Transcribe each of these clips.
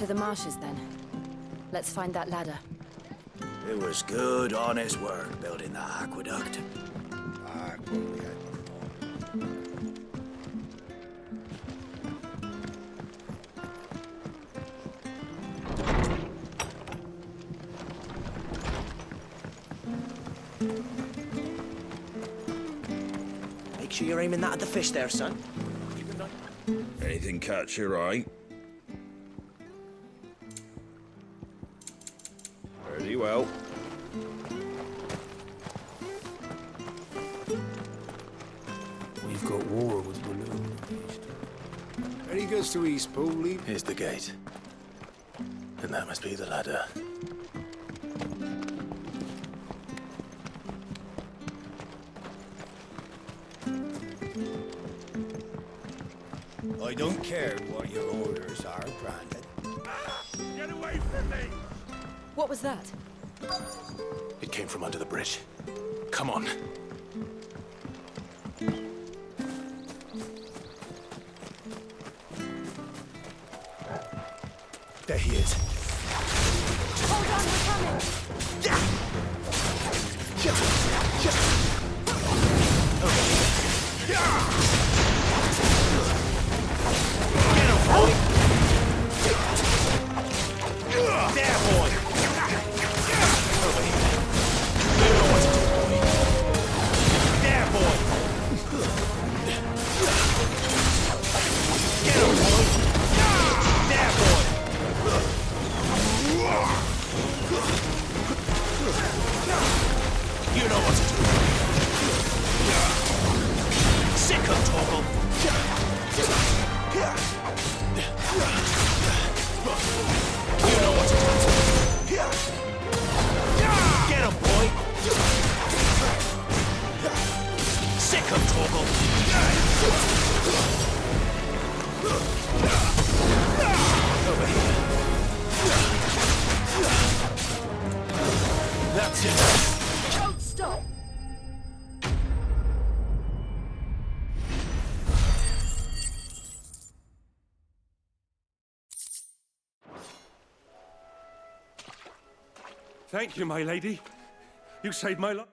To the marshes, then. Let's find that ladder. It was good, honest work building that aqueduct. Make sure you're aiming that at the fish there, son. Anything catch your eye? Very well. We've got war with Balloon East. Ready goes to East Pooley. Here's the gate. And that must be the ladder. I don't care what your orders are, Brandon. Get away from me! What was that? It came from under the bridge. Come on. There he is. Hold on, we're coming! You know what to do. Sick of Toggle. You know what to do. Get him, boy. Sick of Toggle. Over here. That's it. Don't stop! Thank you, my lady. You saved my life.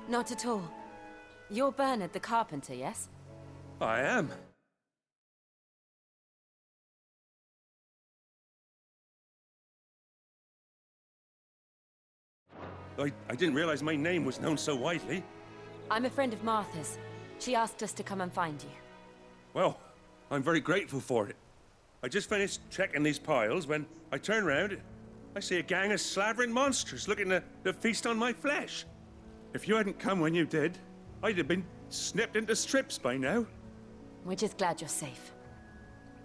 Not at all. You're Bernard the carpenter, yes? I am. I didn't realize my name was known so widely. I'm a friend of Martha's. She asked us to come and find you. Well, I'm very grateful for it. I just finished checking these piles when I turn around. I see a gang of slavering monsters looking to feast on my flesh. If you hadn't come when you did, I'd have been snipped into strips by now. We're just glad you're safe.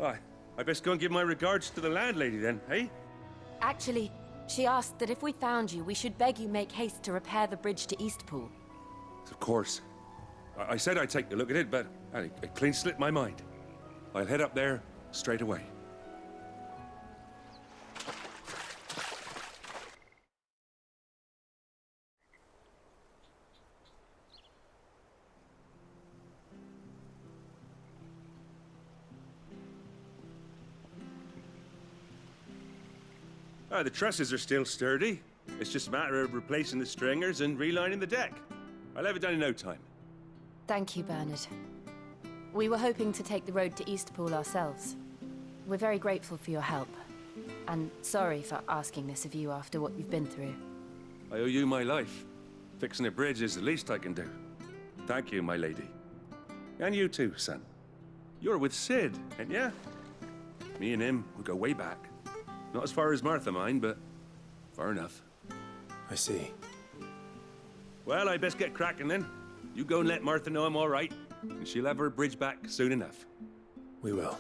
I best go and give my regards to the landlady then, eh? Actually, she asked that if we found you, we should beg you make haste to repair the bridge to Eastpool. Of course. I said I'd take a look at it, but it clean slipped my mind. I'll head up there straight away. The trusses are still sturdy. It's just a matter of replacing the stringers and relining the deck. I'll have it done in no time. Thank you, Bernard. We were hoping to take the road to Eastpool ourselves. We're very grateful for your help. And sorry for asking this of you after what you've been through. I owe you my life. Fixing a bridge is the least I can do. Thank you, my lady. And you too, son. You're with Sid, ain't ya? Me and him, we go way back. Not as far as Martha, mind, but far enough. I see. Well, I best get cracking then. You go and let Martha know I'm all right, and she'll have her bridge back soon enough. We will.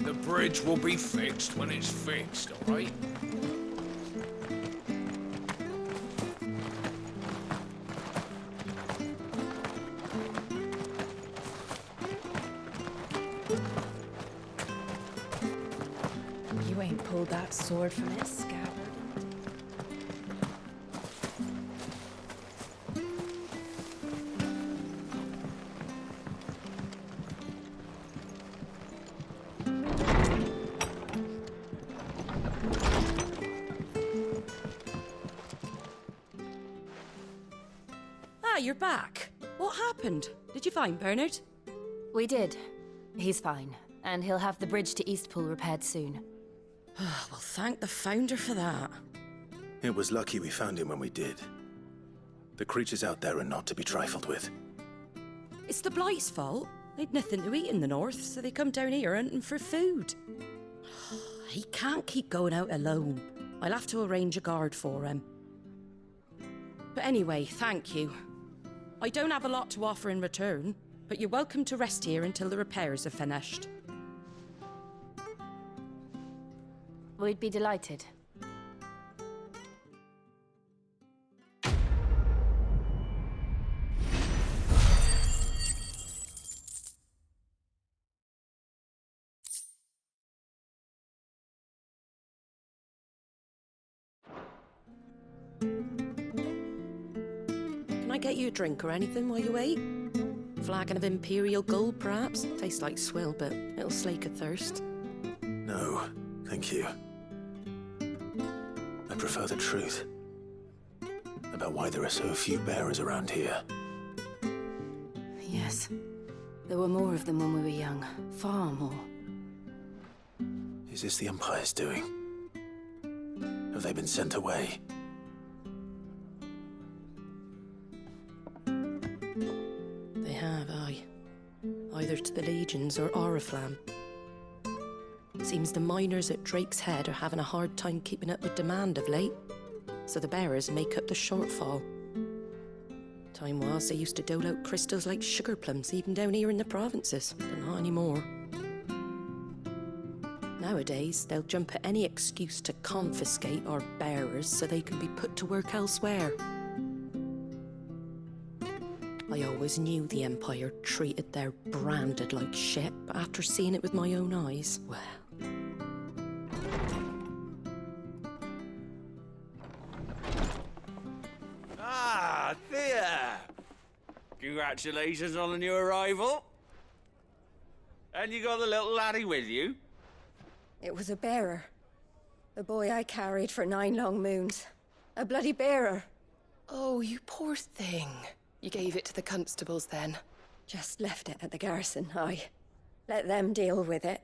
The bridge will be fixed when it's fixed, all right? You ain't pulled that sword from its scabbard. Ah, you're back. What happened? Did you find Bernard? We did. He's fine, and he'll have the bridge to Eastpool repaired soon. Well, thank the Founder for that. It was lucky we found him when we did. The creatures out there are not to be trifled with. It's the Blight's fault. They'd nothing to eat in the north, so they come down here hunting for food. He can't keep going out alone. I'll have to arrange a guard for him. But anyway, thank you. I don't have a lot to offer in return, but you're welcome to rest here until the repairs are finished. We'd be delighted. Can I get you a drink or anything while you wait? Flagon of Imperial Gold, perhaps? Tastes like swill, but it'll slake a thirst. No, thank you. I prefer the truth. About why there are so few bearers around here. Yes. There were more of them when we were young. Far more. Is this the Empire's doing? Have they been sent away? They have, aye. Either to the Legions or Oriflamme. Seems the miners at Drake's Head are having a hard time keeping up with demand of late, so the bearers make up the shortfall. Time was they used to dole out crystals like sugar plums even down here in the provinces, but not anymore. Nowadays, they'll jump at any excuse to confiscate our bearers so they can be put to work elsewhere. I always knew the Empire treated their branded like shit, but after seeing it with my own eyes, well... Ah, Thea! Congratulations on the new arrival. And you got the little laddie with you? It was a bearer. The boy I carried for 9 long moons. A bloody bearer. Oh, you poor thing. You gave it to the constables then? Just left it at the garrison, aye. Let them deal with it.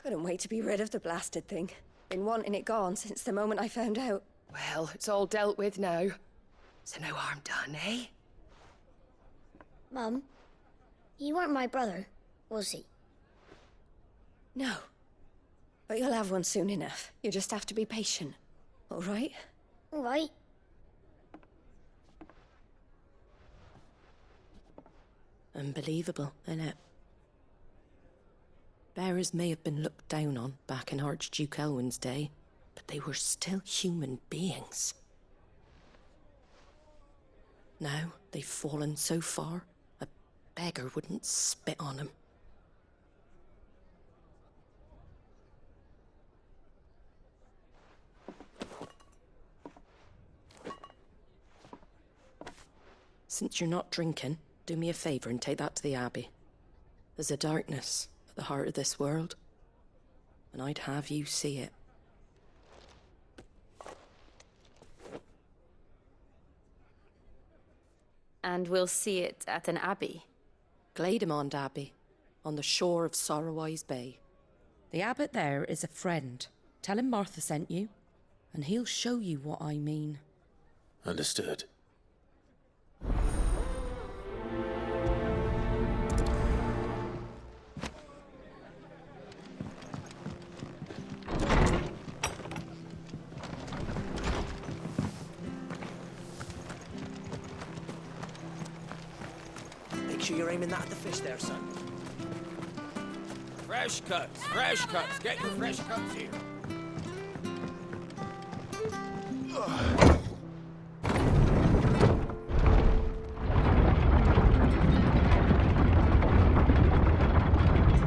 Couldn't wait to be rid of the blasted thing. Been wanting it gone since the moment I found out. Well, it's all dealt with now. So no harm done, eh? Mum, he weren't my brother, was he? No. But you'll have one soon enough. You just have to be patient. All right? All right. Unbelievable, innit? Bearers may have been looked down on back in Archduke Elwin's day, but they were still human beings. Now they've fallen so far, a beggar wouldn't spit on them. Since you're not drinking, do me a favour and take that to the Abbey. There's a darkness at the heart of this world, and I'd have you see it. And we'll see it at an abbey? Glademond Abbey, on the shore of Sorrowise Bay. The abbot there is a friend. Tell him Martha sent you, and he'll show you what I mean. Understood. Make sure you're aiming that at the fish there, son. Fresh cuts, fresh cuts. Get your fresh cuts here.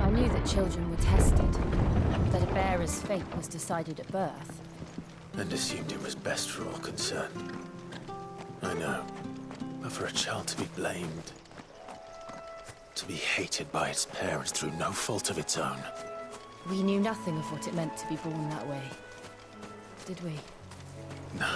I knew that children were tested, that a bearer's fate was decided at birth. And assumed it was best for all concerned. I know. But for a child to be blamed, to be hated by its parents through no fault of its own. We knew nothing of what it meant to be born that way, did we? No.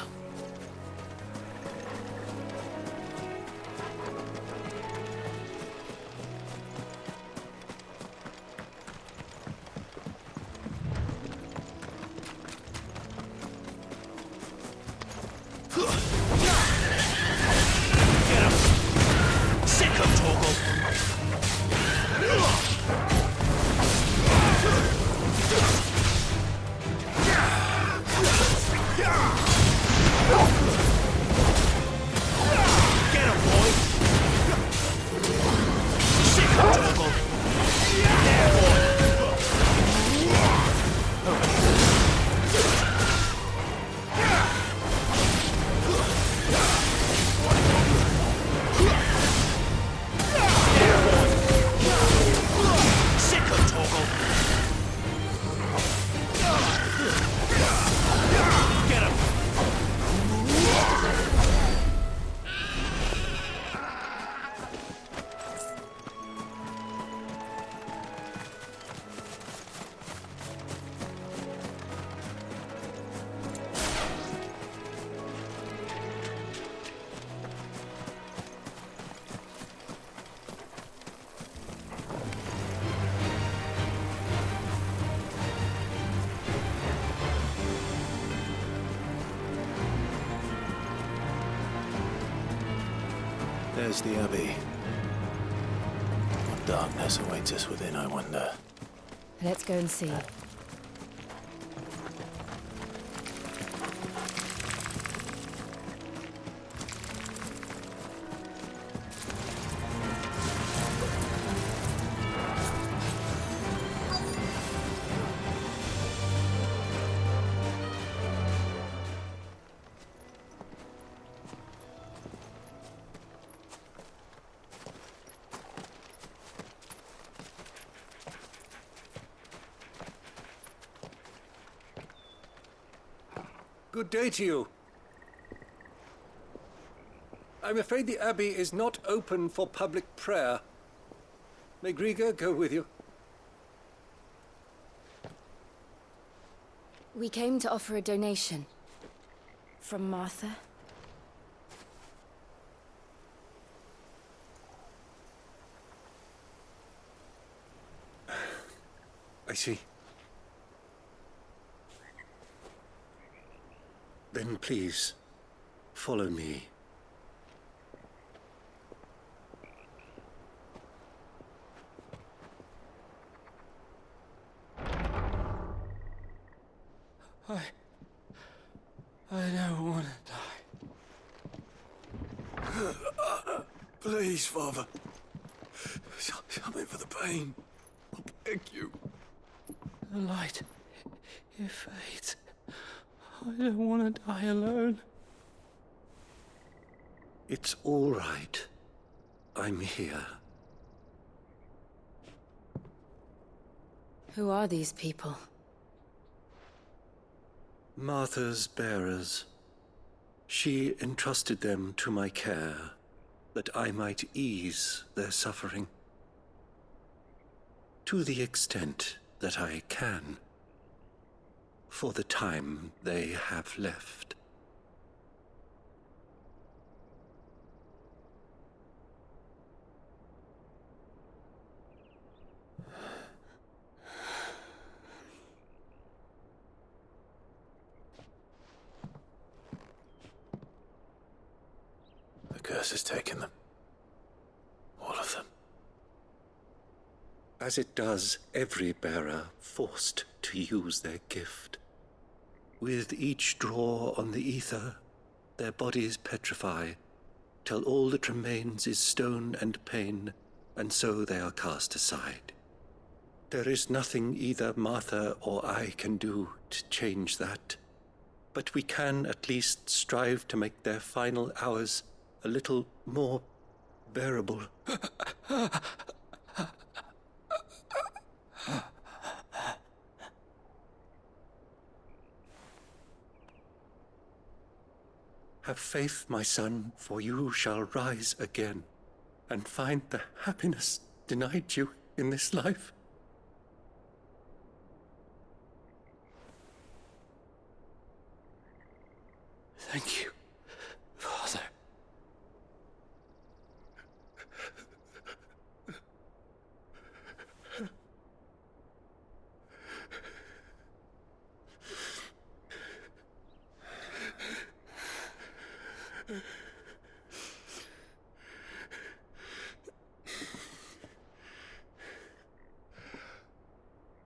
There's the Abbey. What darkness awaits us within, I wonder? Let's go and see. Good day to you. I'm afraid the Abbey is not open for public prayer. May Griga go with you. We came to offer a donation. From Martha. I see. Then please, follow me. I don't want to die. Please, Father. Something for the pain. I beg you. The light, it fades. I don't want to die alone. It's all right. I'm here. Who are these people? Martha's bearers. She entrusted them to my care, that I might ease their suffering. To the extent that I can, for the time they have left. The curse has taken them. All of them. As it does every bearer forced to use their gift. With each draw on the ether, their bodies petrify, till all that remains is stone and pain, and so they are cast aside. There is nothing either Martha or I can do to change that, but we can at least strive to make their final hours a little more bearable. Have faith, my son, for you shall rise again and find the happiness denied you in this life. Thank you, Father.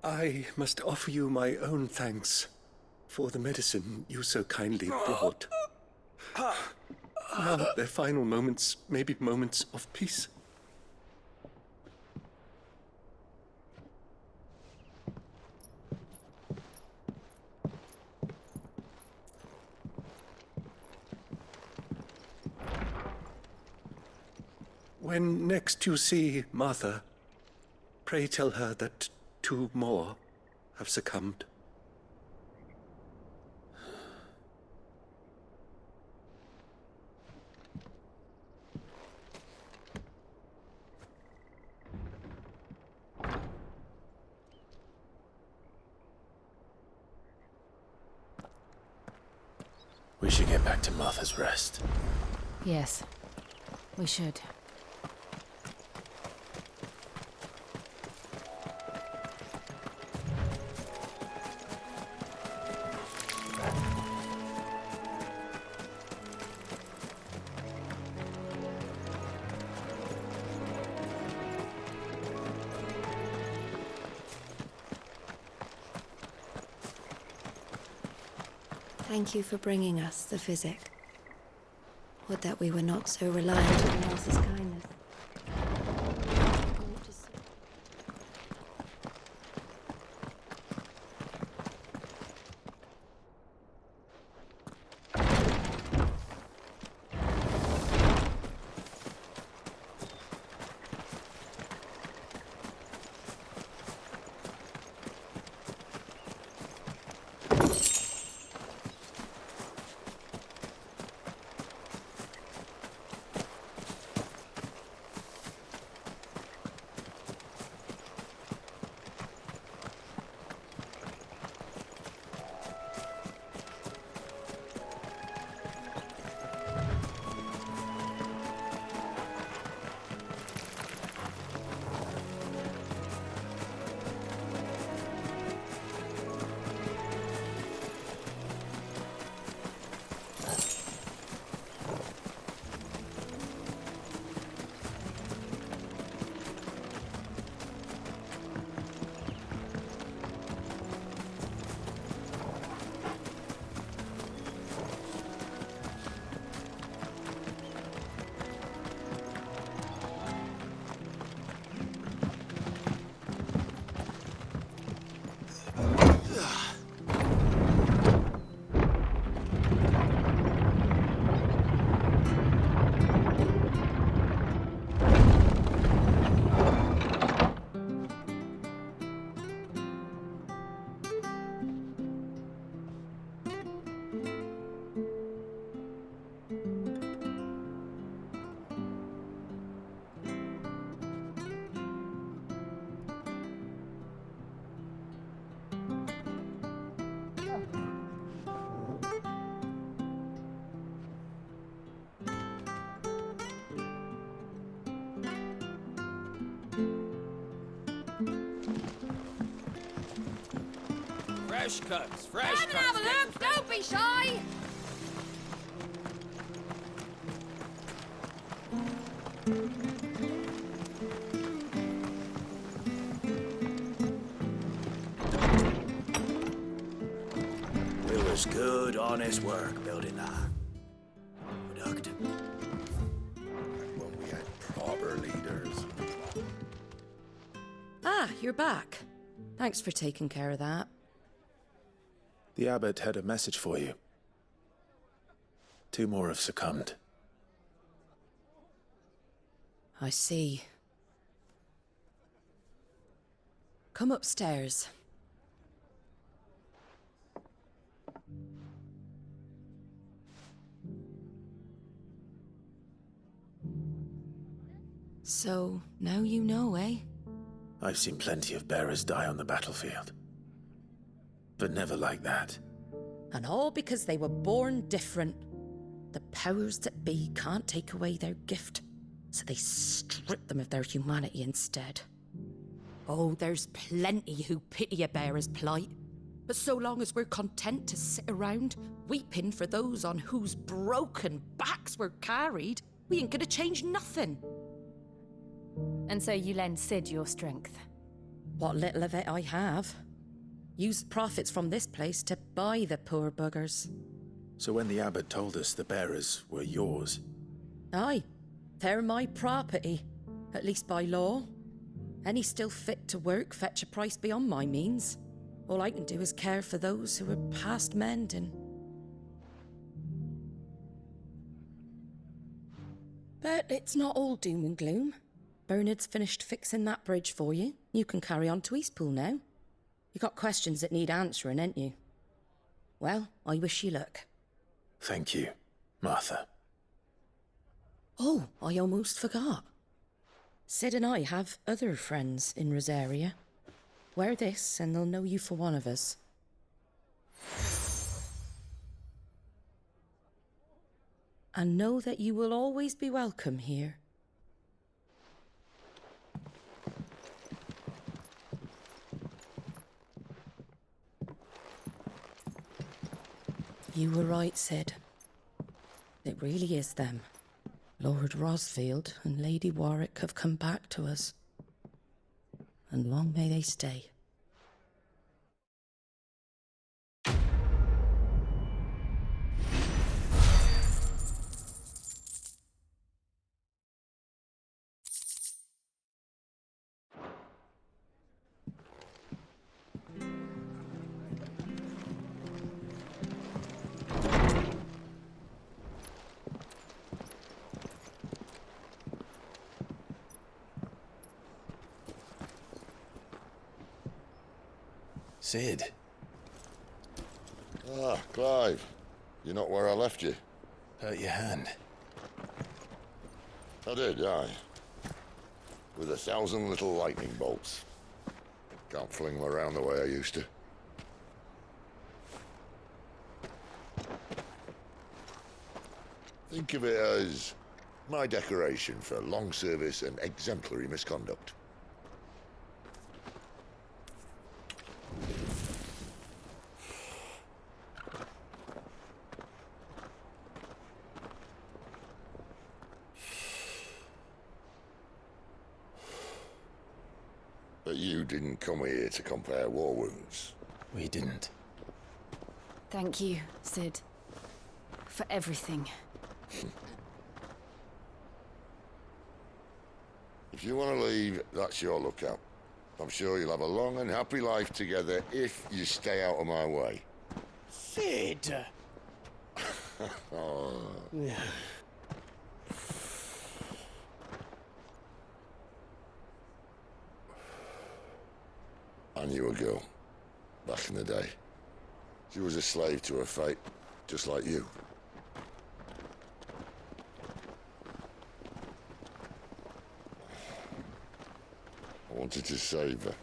I must offer you my own thanks for the medicine you so kindly brought. Now their final moments may be moments of peace. When next you see Martha, pray tell her that 2 more have succumbed. We should get back to Martha's Rest. Yes, we should. Thank you for bringing us the physic. Would that we were not so reliant on Martha's kindness. Fresh cuts, fresh Come and cuts. have a look! Don't be shy! It was good, honest work building that aqueduct. When we had proper leaders. Ah, you're back. Thanks for taking care of that. The abbot had a message for you. 2 more have succumbed. I see. Come upstairs. So, now you know, eh? I've seen plenty of bearers die on the battlefield. But never like that. And all because they were born different. The powers that be can't take away their gift, so they strip them of their humanity instead. Oh, there's plenty who pity a bearer's plight. But so long as we're content to sit around, weeping for those on whose broken backs we're carried, we ain't gonna change nothing. And so you lend Sid your strength? What little of it I have. Use profits from this place to buy the poor buggers. So when the abbot told us the bearers were yours... Aye, they're my property, at least by law. Any still fit to work fetch a price beyond my means. All I can do is care for those who are past mending. But it's not all doom and gloom. Bernard's finished fixing that bridge for you. You can carry on to Eastpool now. You got questions that need answering, ain't you? Well, I wish you luck. Thank you, Martha. Oh, I almost forgot. Sid and I have other friends in Rosaria. Wear this and they'll know you for one of us. And know that you will always be welcome here. You were right, Sid. It really is them. Lord Rosfield and Lady Warwick have come back to us. And long may they stay. Sid. Ah, Clive. You're not where I left you. Hurt your hand. I did, aye. With 1,000 little lightning bolts. Can't fling them around the way I used to. Think of it as my decoration for long service and exemplary misconduct. But you didn't come here to compare war wounds. We didn't. Thank you, Sid. For everything. If you want to leave, that's your lookout. I'm sure you'll have a long and happy life together if you stay out of my way. Sid! Oh. I knew a girl, back in the day. She was a slave to her fate, just like you. I wanted to save her.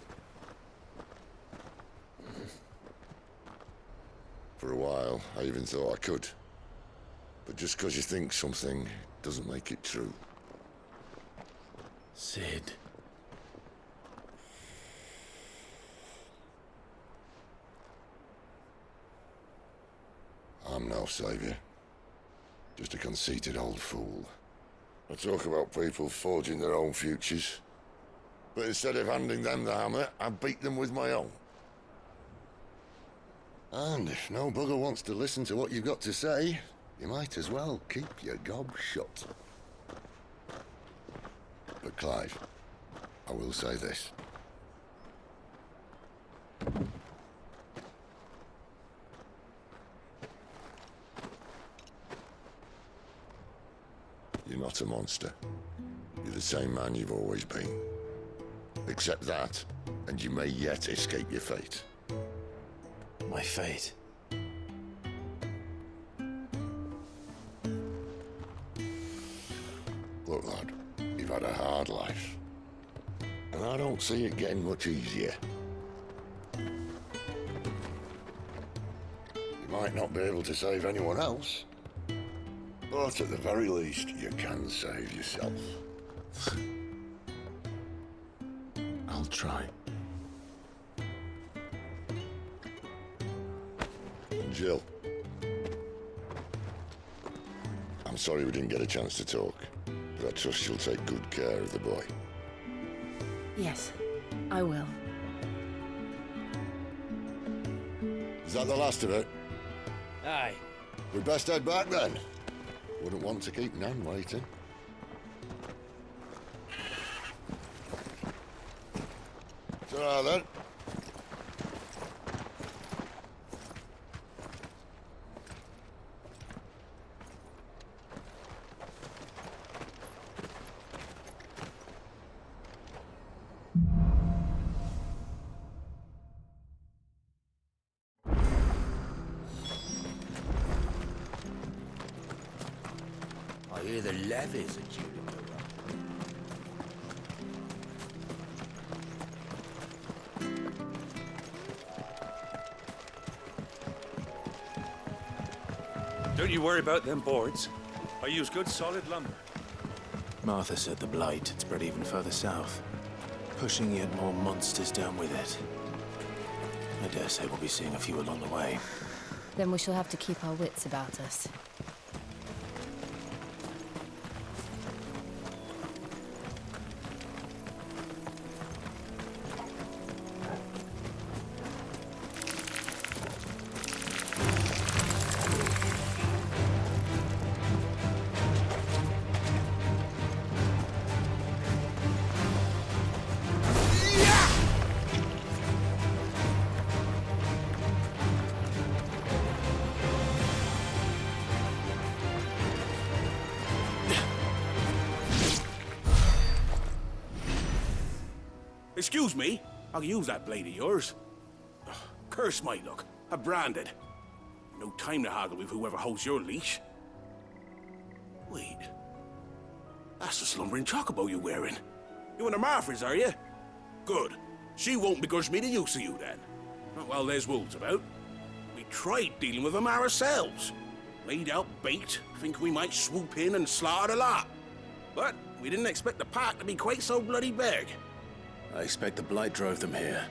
For a while, I even thought I could. But just because you think something doesn't make it true. Sid. I'm no saviour. Just a conceited old fool. I talk about people forging their own futures. But instead of handing them the hammer, I beat them with my own. And if no bugger wants to listen to what you've got to say, you might as well keep your gob shut. But Clive, I will say this. You're not a monster. You're the same man you've always been. Accept that, and you may yet escape your fate. My fate? Look, lad, you've had a hard life. And I don't see it getting much easier. You might not be able to save anyone else, but at the very least, you can save yourself. I'll try. And Jill, I'm sorry we didn't get a chance to talk, but I trust she'll take good care of the boy. Yes, I will. Is that the last of it? Aye. We'd best head back then. Wouldn't want to keep Nan waiting. Ta-ra then. I hear the levies are due to go up. Don't you worry about them boards. I use good solid lumber. Martha said the blight had spread even further south, pushing yet more monsters down with it. I dare say we'll be seeing a few along the way. Then we shall have to keep our wits about us. Excuse me, I can use that blade of yours. Ugh, curse my luck, I'm branded. No time to haggle with whoever holds your leash. Wait, that's the slumbering chocobo you're wearing. You and the Marfors, are you? Good. She won't begrudge me the use of you then. Not while there's wolves about. We tried dealing with them ourselves. Laid out bait, thinking we might swoop in and slaughter the lot. But we didn't expect the pack to be quite so bloody big. I expect the blight drove them here.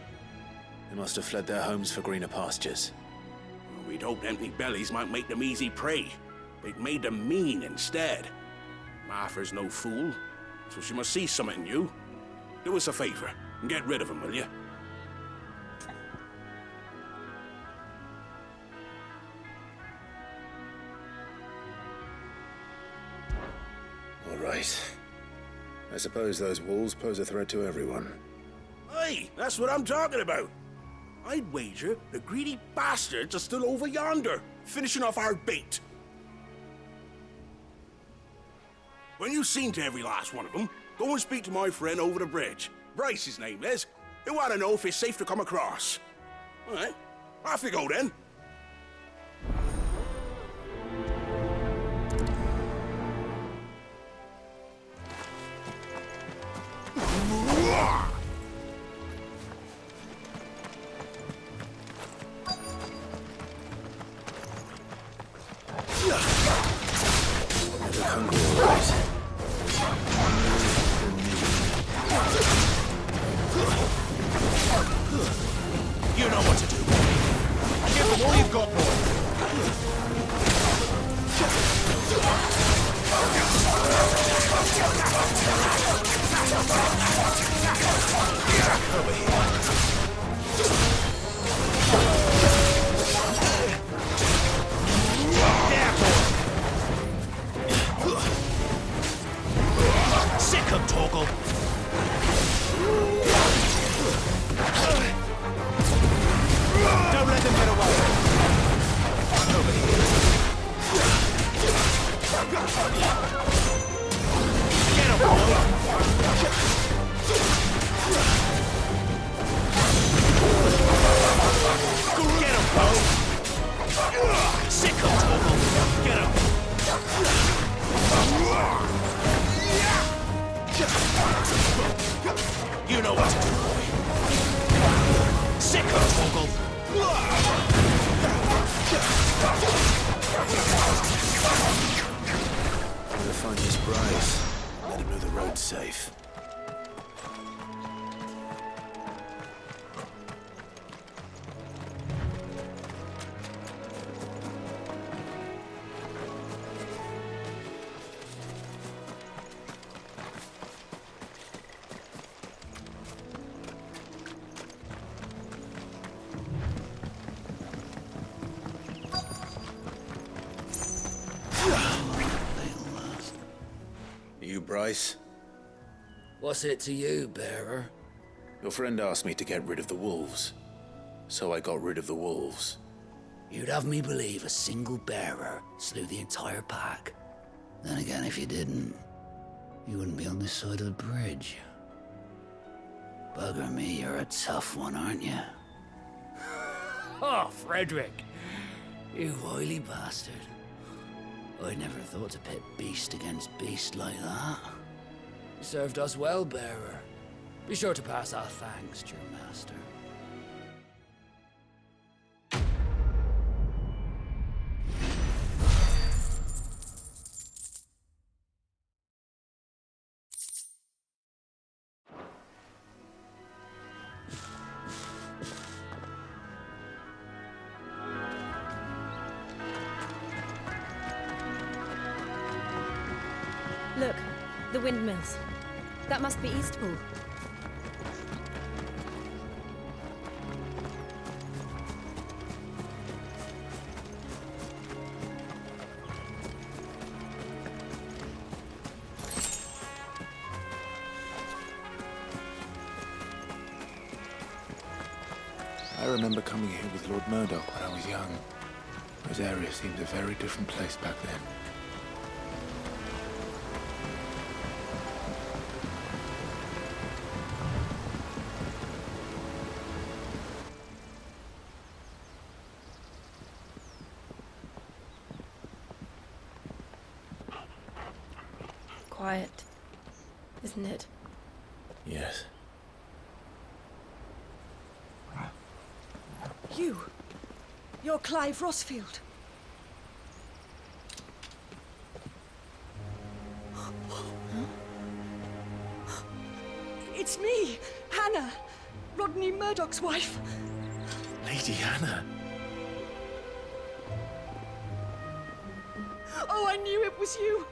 They must have fled their homes for greener pastures. Well, we'd hoped empty bellies might make them easy prey. It made them mean instead. Martha's no fool, so she must see something in you. Do us a favor and get rid of them, will you? All right. I suppose those wolves pose a threat to everyone. Hey, that's what I'm talking about. I'd wager the greedy bastards are still over yonder, finishing off our bait. When you've seen to every last one of them, go and speak to my friend over the bridge. Bryce, his name is. He'll want to know if it's safe to come across. All right, off you go then. You know what to do. Give them You know what to do, boy. Sick of Vogel. We'll find his prize. Let him know the road's safe. You, Bryce? What's it to you, bearer? Your friend asked me to get rid of the wolves, so I got rid of the wolves. You'd have me believe a single bearer slew the entire pack. Then again, if you didn't, you wouldn't be on this side of the bridge. Bugger me, you're a tough one, aren't you? Oh, Frederick! You wily bastard. I'd never thought to pit beast against beast like that. You served us well, bearer. Be sure to pass our thanks to your master. Look, the windmills. That must be Eastpool. I remember coming here with Lord Murdoch when I was young. This area seemed a very different place back then. Quiet, isn't it? Yes. You're Clive Rossfield. It's me, Hannah, Rodney Murdoch's wife. Lady Hannah. Oh, I knew it was you.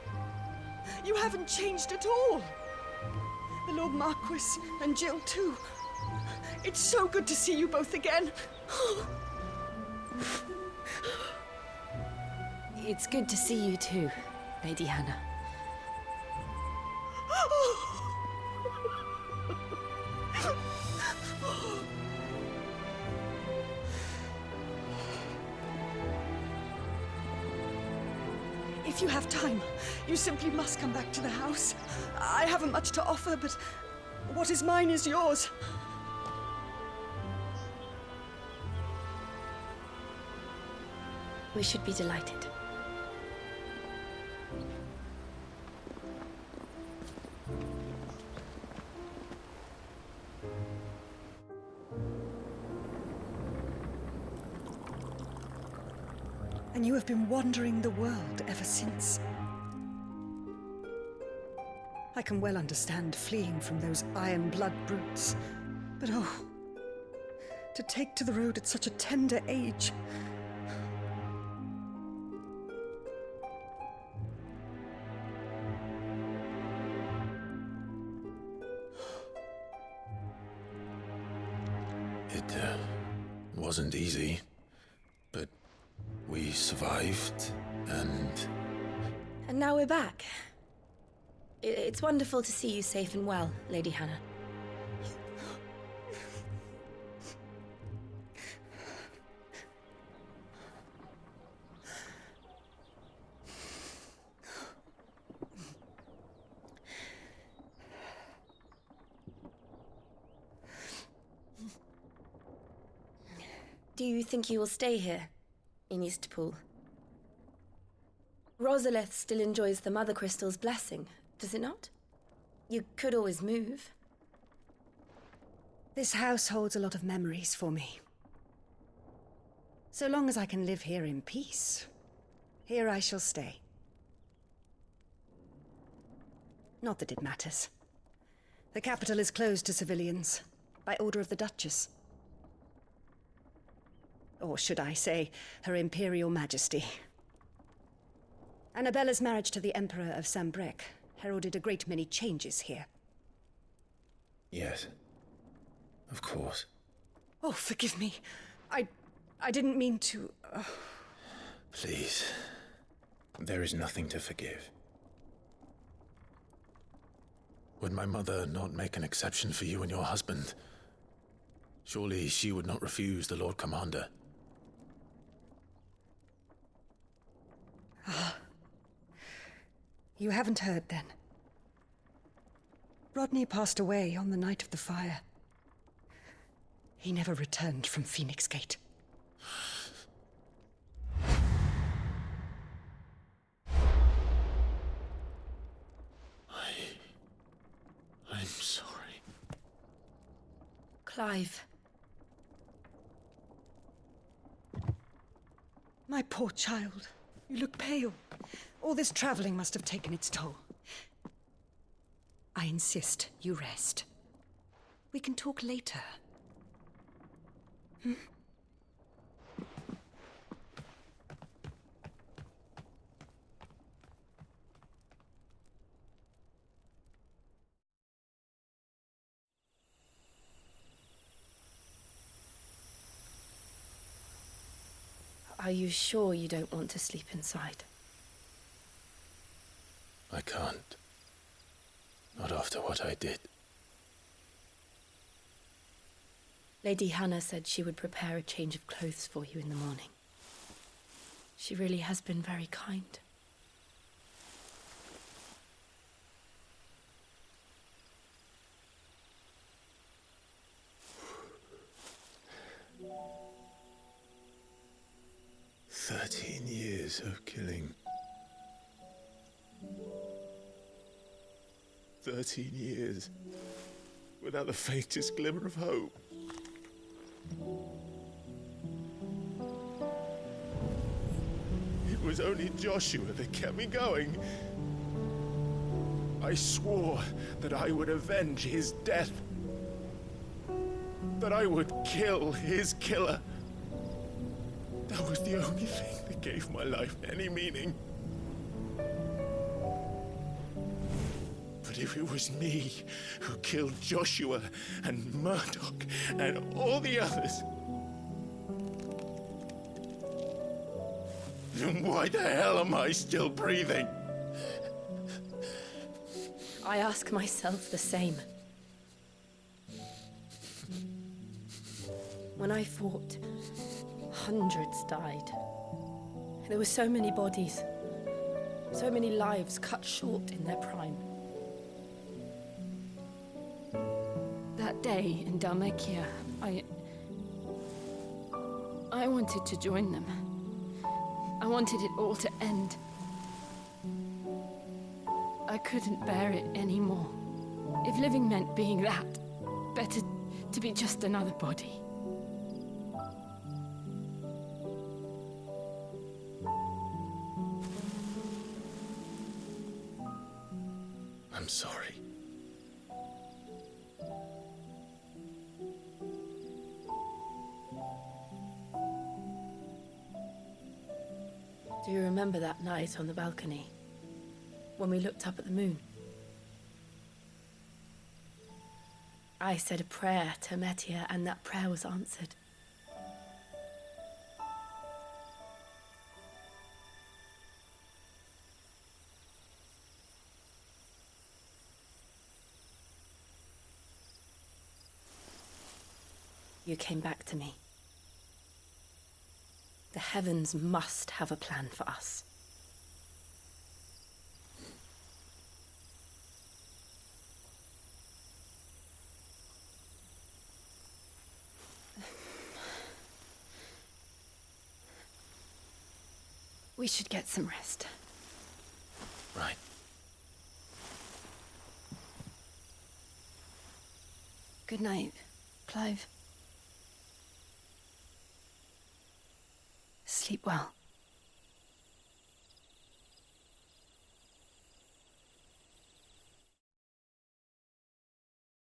You haven't changed at all. The Lord Marquis and Jill too. It's so good to see you both again. It's good to see you too, Lady Hannah. If you have time, you simply must come back to the house. I haven't much to offer, but what is mine is yours. We should be delighted. And you have been wandering the world ever since. I can well understand fleeing from those iron blood brutes, but oh, to take to the road at such a tender age. It wasn't easy, but we survived, and now we're back. It's wonderful to see you safe and well, Lady Hannah. Do you think you will stay here, in Eastpool? Rosalith still enjoys the Mother Crystal's blessing, does it not? You could always move. This house holds a lot of memories for me. So long as I can live here in peace, here I shall stay. Not that it matters. The capital is closed to civilians, by order of the Duchess. Or should I say, Her Imperial Majesty. Annabella's marriage to the Emperor of Sambrec heralded a great many changes here. Yes. Of course. Oh, forgive me. I didn't mean to... Please. There is nothing to forgive. Would my mother not make an exception for you and your husband? Surely she would not refuse the Lord Commander. Ah. You haven't heard, then. Rodney passed away on the night of the fire. He never returned from Phoenix Gate. I'm sorry. Clive. My poor child. You look pale. All this traveling must have taken its toll. I insist you rest. We can talk later. Hmm? Are you sure you don't want to sleep inside? I can't. Not after what I did. Lady Hannah said she would prepare a change of clothes for you in the morning. She really has been very kind. Years of killing. 13 years without the faintest glimmer of hope. It was only Joshua that kept me going. I swore that I would avenge his death. That I would kill his killer. That was the only thing that gave my life any meaning. But if it was me who killed Joshua and Murdoch and all the others, then why the hell am I still breathing? I ask myself the same. When I fought, hundreds died. There were so many bodies, so many lives cut short in their prime. That day in Dalmekia, I wanted to join them. I wanted it all to end. I couldn't bear it anymore. If living meant being that, better to be just another body. I'm sorry. Do you remember that night on the balcony, when we looked up at the moon? I said a prayer to Metia, and that prayer was answered. You came back to me. The heavens must have a plan for us. We should get some rest. Right. Good night, Clive. Sleep well.